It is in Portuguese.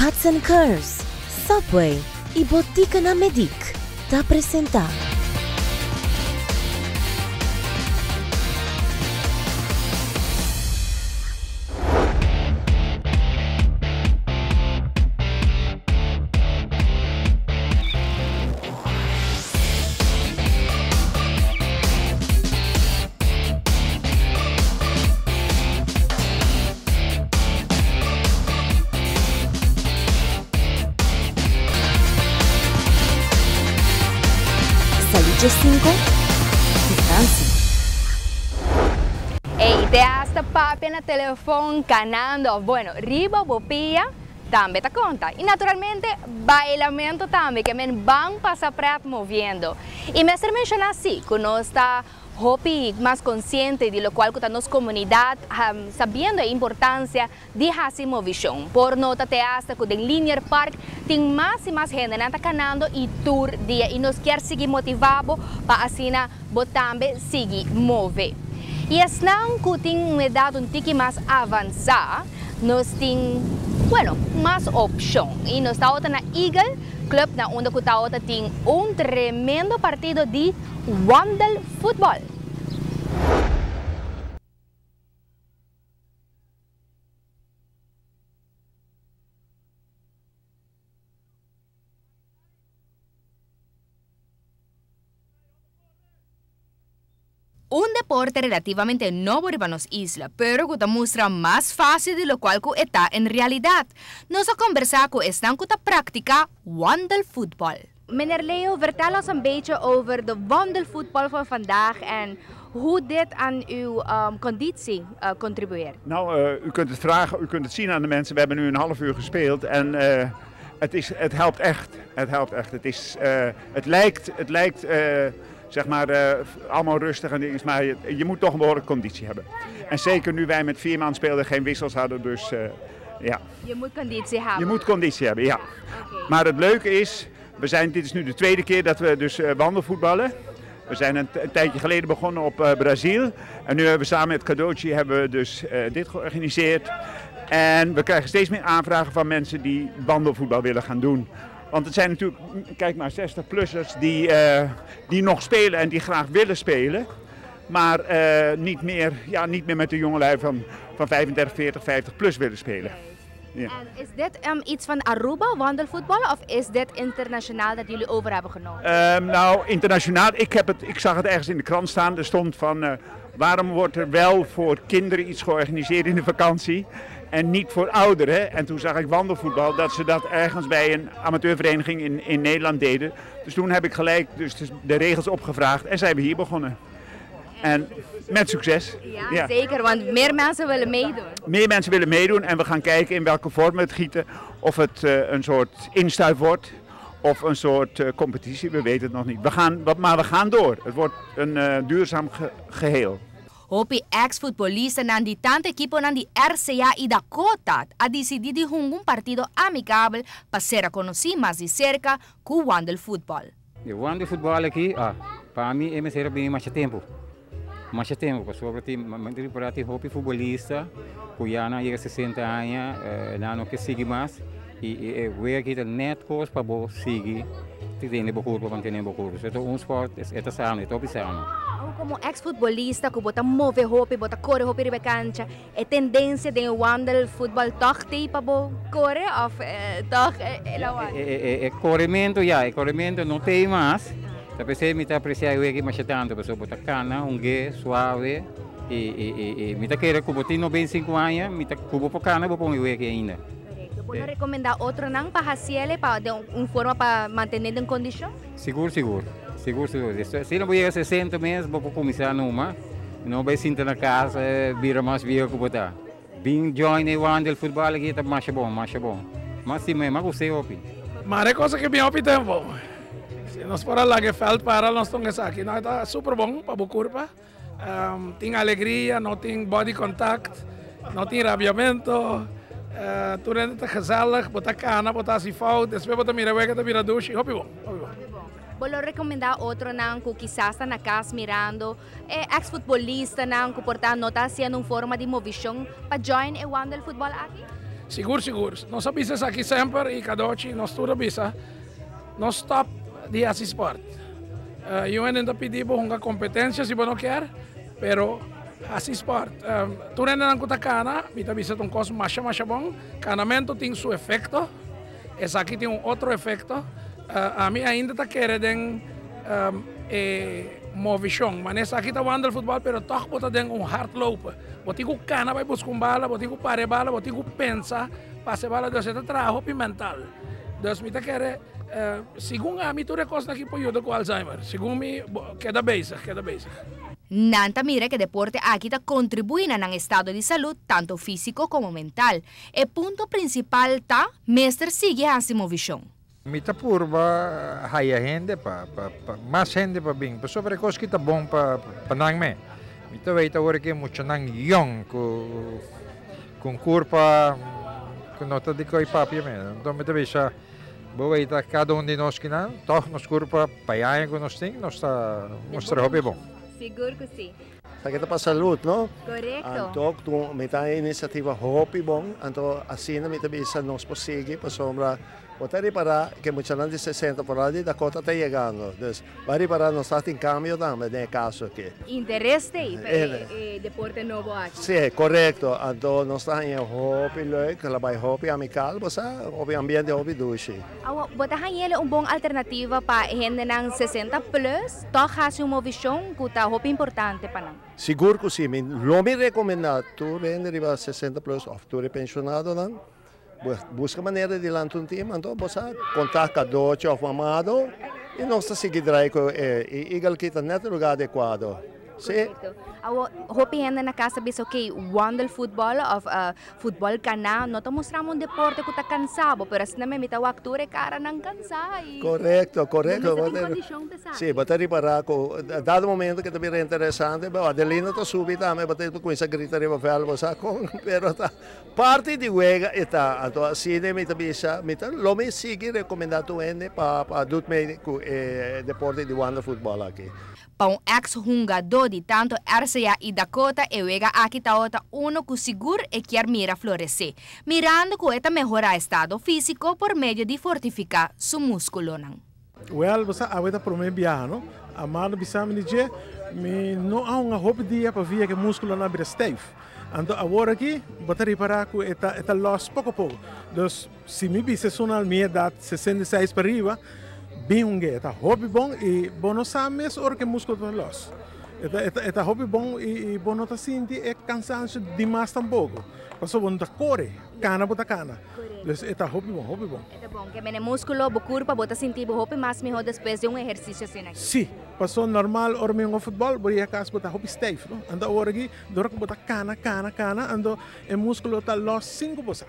Cuts and Curves, Subway e Botica na Medic te apresentar. Salute 5, distancia. Ei, te hasta papi na telefone canando, bueno, riba bopia também te conta. E naturalmente, bailamento também, que men bang passa prato movendo. E me ser mencionar assim, que nós está hopi mais consciente de lo cual que nossa comunidade sabendo a importância de essa movição. Por nota te hasta que em Linear Park tem mais e mais gente na canando e tour dia e nós quer seguir motivado para assim botambe seguir mover. E não que tem uma idade um pouco mais avançada, nós tem, bueno, mais opção. E nós estamos na Eagle Club, na onde tem um tremendo partido de Wandel Futebol. Un deporte relativamente nuevo para las islas, pero que te muestra más fácil de lo cual que está en realidad. Nos a conversar con esta que practica wandelvoetbal. Meneer Leo, vertel ons een beetje over de wandelvoetbal van vandaag en hoe dit aan uw conditie contribueert. Nou, u kunt het vragen, u kunt het zien aan de mensen. We hebben nu een half uur gespeeld en het helpt echt. Het helpt echt. Het lijkt zeg maar allemaal rustig en dingen, maar je moet toch een behoorlijke conditie hebben. En zeker nu wij met 4 man speelden, geen wissels hadden, dus ja. Je moet conditie hebben. Je moet conditie hebben, ja. Okay. Maar het leuke is, dit is nu de tweede keer dat we dus wandelvoetballen. We zijn een tijdje geleden begonnen op Brazil. En nu hebben we samen met Cadoci dus dit georganiseerd. En we krijgen steeds meer aanvragen van mensen die wandelvoetbal willen gaan doen. Want het zijn natuurlijk, kijk maar, 60-plussers die nog spelen en die graag willen spelen. Maar niet meer met de jongelui van 35, 40, 50 plus willen spelen. Ja. En is dit iets van Aruba, wandelvoetbal, of is dit internationaal dat jullie over hebben genomen? Nou, internationaal, ik zag het ergens in de krant staan. Er stond van, waarom wordt er wel voor kinderen iets georganiseerd in de vakantie en niet voor ouderen? En toen zag ik wandelvoetbal, dat ze dat ergens bij een amateurvereniging in Nederland deden. Dus toen heb ik gelijk de regels opgevraagd en zijn we hier begonnen. En met succes. Ja, zeker, want meer mensen willen meedoen. Meer mensen willen meedoen en we gaan kijken in welke vorm we het gieten. Of het een soort instuif wordt of een soort competitie, we weten het nog niet. Maar we gaan door. Het wordt een duurzaam geheel. Hopi ex-futbolista nan di tanto equipo nan di RCA y Dakota ha decidido jugar un partido amigable para ser conocido más de cerca con wandelvoetbal. O wandelvoetbal aqui, para mim é ser bem mais tempo. Mais tempo, porque sobre para ti hopi futebolista, cuiana chega 60 anos, não que sigue mais e we aqui tem net coisa para bo seguir, tem de boa para manter boa curva. Então sport é saúde, é top saúde. Como ex-futbolista, que bota mover hopi, bota correr hopi ribe cancha, é tendência de wandelvoetbal toch tipo para correr of toch elawan? É corrimento, já, é corrimento não tem mais. Tapi saya minta apreciar o que mais tanto, pessoal, botar cana, gué, suave e minta querer que botar 95 anos, minta cubo por cana, vou pôr o que ainda. ¿Puedo recomendar otro nan para hacerle para de una forma para mantener en condición? Seguro. Se não chega a 60 meses, vou começar numa, não vai sentar na casa, vira mais via que botar. Bem join e wandelvoetbal aqui tá mais bom. Mas sim, mas gostei opi. Maar é coisa que bem opi tempo. Se nós for lá que felt para nós estamos aqui, nós tá super bom para boa curva. Tem alegria, não tem body contact, não tem rabiamento. Toen is het gezellig, botar cana, botar assim fout, depois botar mirabeca, botar douche, hopi bom. Vou recomendar outro não que quizás está na casa mirando, ex-futbolista não que portanto não está sendo uma forma de movição para join e wandelvoetbal aqui? Seguro. Nós sabemos aqui sempre, e Cadoci, nós tudo bisa, nós stop de sport. Eu ainda pedi uma competência, se você não quer, pero sport. Tu ainda não está cana, kita bisa um coisa mais bom, canamento tem seu efeito, esse aqui tem outro efeito. A mim ainda está querendo movição, mas nessa aqui está wandel futebol, pero toch bota den hardlopen. Botigo cana vai buscar bala, botigo pare bala, botigo pensa, passe bala, dus het trabajo mental. Dus mita quer, segundo a mim tu recosta aqui por com Alzheimer. Segundo mim, queda basic. Nanta mira que deporte aqui está contribuindo no estado de saúde, tanto físico como mental. O ponto principal está, mestre sigue a movição. Mita purba haya gente mais gente para bem. Sobre coisa que tá bom para nang me. Mita vai tá agora que muito nang young com curva com nota de coi papi me. Então mita vai já boa ita cada de nós que não, toh nos curva paiaia que nós tem, nós tá mostrar hobby bom. Seguro que sim. Kita para saúde, não? Correto. Então, tu mita iniciativa hobby bom, então assim na mita bisa nós prosseguir para sombra. Poteri para que muitos anos de 60 por ali da cota está chegando. Então, vai para nós estar em caminho também, nesse caso aqui. Interesse em deporte novo aqui. Sim, correto. Então, nós estamos em hobby, que ela vai hobby amical, você hobby ambiente, hobby duche. Bota ele bom alternativa para gente ng 60 plus, toca uma visão que tá hobby importante para nós. Seguro que sim. Lo me recomendo, tu vende riba 60 plus, ou tu é pensionado não? Busca maneira de lançar um time, então você contacta Cadoci ou Amado e nós seguiremos e igual que está no lugar adequado. Sim. Hopi ainda na casa bisa okay, wandel futebol of futebol kana, não tá mostrando um deporte que tá cansado, pero se não me mita wakture cara não cansai. Correto. Sim, bater para dado momento que também é interessante, Adelina tá subida, também bater com essa gritaria para você com, pero tá parte de juega está, então assim de mita bisa, mita lo me sigue recomendado ende para adulto médico deporte de wandel futebol aqui. Para ex-jogador de tanto RCA e Dakota, ega aqui tá outra uno que seguro e quer mira florescer, mirando que eta melhorar estado físico por meio de fortificar seu músculo. Well, você aveta por mim biano, a mano bisa me dizer, me não há uma roupa dia para ver que músculo na bira steve. Então agora aqui, botar reparar que eta loss pouco a pouco. Então, se me bisa sonal minha idade 66 para arriba, bem está hobby bom e bom não sabe mesmo hora que músculo está loss. Está hobby bom e bom não está sentindo é cansaço demais tampouco. Passou bom está corre, cana bota cana. Então está hobby bom. É bom que mene músculo, o corpo bota sentir o hobby mais melhor depois de exercício assim. Sim, passou normal hora mesmo futebol, boria casa bota hobby steve, não? Anda hora aqui, dora que bota cana, ando o músculo está loss 5%.